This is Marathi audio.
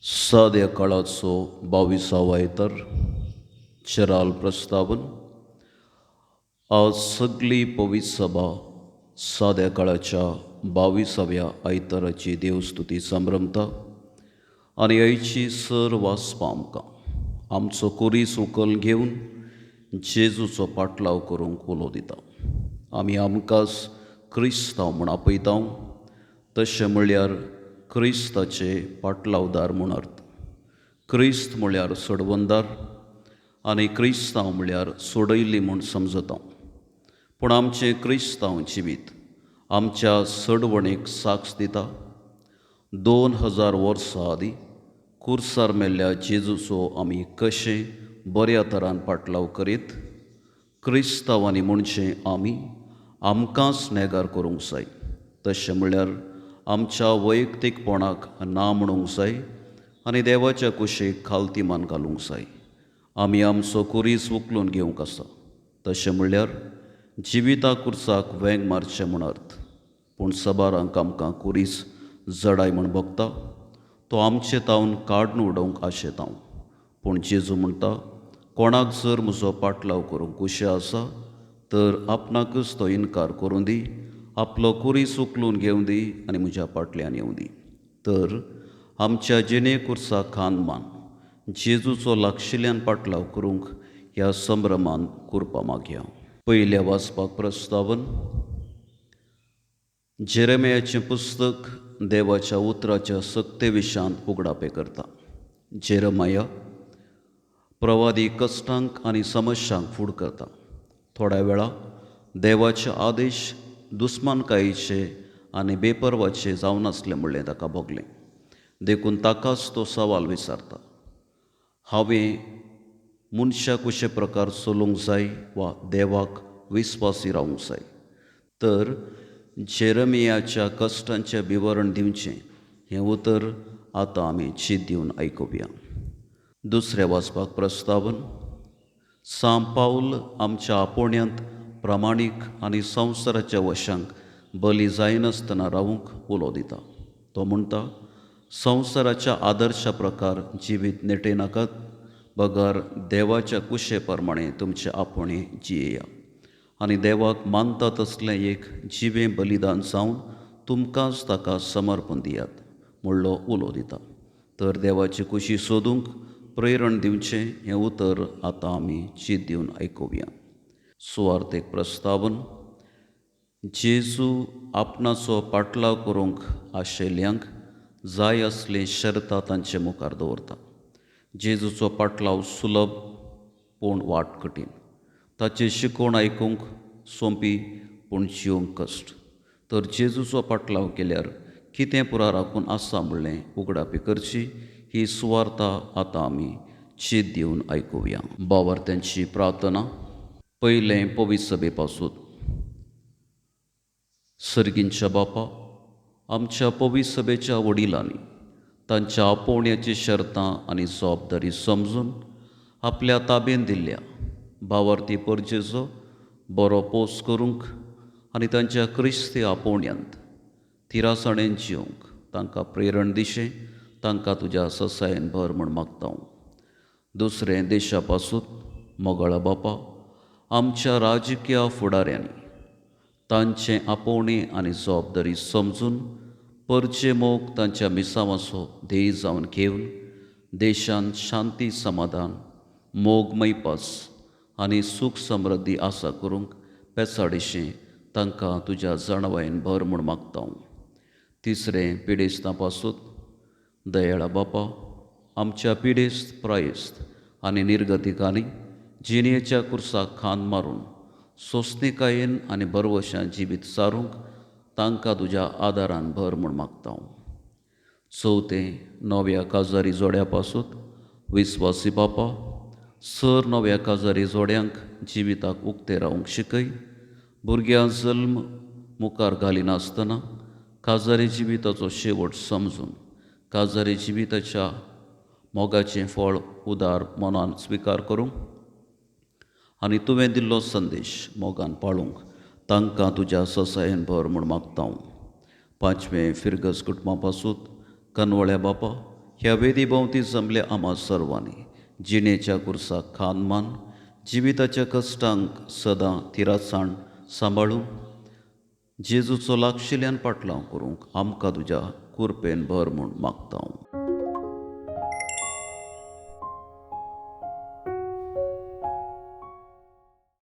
साध्या काळाचो 22वा एतर चराल प्रस्तावन. आज सगळी पवित्र सभा साध्या काळाच्या 22व्या आयताराची देवस्तुती संभ्रमता आनी आयची सर वाचपां आमचो कोरीस उखल घेवन जेजूचो पाटलाव करूंक उलो दिता. आमी आमकांच क्रिस्तांव म्हूण आपयता, तशें म्हळ्यार क्रिस्ताचे पाटलावदार म्हूण अर्थ. क्रिस्त म्हळ्यार सोडवंदार आनी क्रिस्तांव म्हळ्यार सोडयली म्हूण समजता. पूण आमचें क्रिस्तांव जिवीत आमच्या सोडवणेक साक्ष दिता. 2000 वर्सां आदीं कुर्सार मेल्ल्या जेजूचो आमी कशें बऱ्या तरान पाटलाव करीत, क्रिस्तांवांनी म्हणजे आमी आमकांच नेगार करूंक जाय. तशें म्हळ्यार आमच्या वैयक्तीकपणाक ना म्हणूंक जाय आनी देवाच्या कुशेक खालतीमान घालूंक जाय. आमी आमचो कुरीस उखलून घेवंक आसा. तशें म्हळ्यार जिविता कुर्साक वेंग मारचें म्हूण अर्थ. पूण सबारांक आमकां कुरीस जडाय म्हूण भोगता, तो आमचे तावन काडून उडोवंक आशेता. पूण जेजू म्हणटा, कोणाक जर म्हजो पाटलाव करूंक कुशें आसा तर आपणाकच तो इन्कार करूं दी, आपलो कुरीस उखलून घेवं दी आनी म्हज्या फाटल्यान येवं दी. तर आमच्या जिणे कुर्साक खांद मान जेजूचो लागशिल्ल्यान पाटलाव करूंक ह्या संभ्रमान करपा मागया. पयल्या वाचपाक प्रस्तावन. जेरेमियाचें पुस्तक देवाच्या उतराच्या सक्ते विशांत उगडापे करता. जेरेमिया प्रवादी कश्टांक आनी समस्यांक फूड करता. थोड्या वेळा देवाचे आदेश दुस्मानकायेचे आनी बेपरवाचे जावन आसले म्हणलें ताका भोगलें. देखून ताकाच तो सवाल विचारता, हांवें मनशाक कशे प्रकार चलूंक जाय वा देवाक विस्वासी रावंक जाय. तर जेरेमियाच्या कश्टांचें विवरण दिवचें हें उतर आतां आमी चीत दिवन आयकुया. दुसरें वाचपाक प्रस्तावन. सांत पाऊल आमच्या आपोवण्यांत प्रामाणीक आनी संवसाराच्या वशांक बली जायनासतना रावूंक उलो दिता. तो म्हणटा, संवसाराच्या आदर्शा प्रकार जिवीत नेटे नाकात, बगार देवाच्या कुशे प्रमाणें तुमचे आपोणे जियेया आनी देवाक मानता तसलें एक जिवें बलिदान जावन तुमकांच ताका समर्पण दियात म्हणलो उलो दिता. तर देवाची कुशी सोदूंक प्रेरण दिवचें हें उतर आतां आमी चीत दिवन आयकुया. सुवार्थेक प्रस्तावन. जेजू आपणाचो पाटलाव करूंक आशिल्ल्यांक जाय आसली शर्तां तांचे मुखार दवरता. जेजूचो पाटलाव सुलभ पूण वाट कठीण. ताचे शिकोवण आयकूंक सोंपी पूण जिवंक कश्ट. तर जेजूचो पाटलाव केल्यार कितें पुराय राखून आसा म्हणलें उगडापी करची ही सुवार्ता आतां आमी चीत दिवन आयकुया. भावार्थ्यांची प्रार्थना. पयलें पवित्र सभे पासून. सर्गींच्या बापा, आमच्या पवित्र सभेच्या वडिलांनी तांच्या आपोवण्याची शर्तां आनी जबाबदारी समजून आपल्या ताब्यान दिल्ल्या भावार्थी परजेचो बरो पोस करूंक आनी तांच्या क्रिस्ती आपोवण्यांत तिरासाणेन जिवंक तांकां प्रेरण दिशें तांकां तुज्या ससायेन भर म्हूण मागता. दुसरें देशा पासून. मोगाळा बापा, आमच्या राजकीय फुडाऱ्यांनी तांचे आपोवणी आनी जबाबदारी समजून परचे मोग तांच्या मिसांवाचो ध्येय जावन घेवन देशांत शांती समाधान मोग मैपास आनी सूख समृद्धी आसा करूंक पेसाडिशें तांकां तुज्या जाणवायेन भर म्हूण मागता. तिसरें पिडेस्तां पासून. दयाळा बापा, आमच्या पिडेस्त प्रायस्त आनी निर्गतिकांनी जिणेच्या कुर्साक खांद मारून सोंसणिकायेन आनी बरवशान जिवीत सारूंक तांकां तुज्या आदारान भर म्हूण मागता. चवथें नव्या काजारी जोड्या पासून. विस्वासी बापा, सर नव्या काजारी जोड्यांक जिविताक उक्ते रावंक शिकय. भुरग्यां जल्म मुखार घालिनासतना काजारी जिविताचो शेवट समजून काजारी जिविताच्या मोगाचें फळ उदार मनान स्विकार करूंक आनी तुवें दिल्लो संदेश मोगान पाळूंक तांकां तुज्या ससायेन भर म्हूण मागता. पांचवें फिरगस कुटुंबा पासून. कनवळ्या बापा, ह्या वेदी भोंवती जमले आम्हा सर्वांनी जिणेच्या कुर्साक खानमान जिविताच्या कश्टांक सदां तिरासाण सांबाळून जेजूचो लागशिल्ल्यान पाटलाव करूंक आमकां तुज्या कुरपेन भर म्हूण मागता.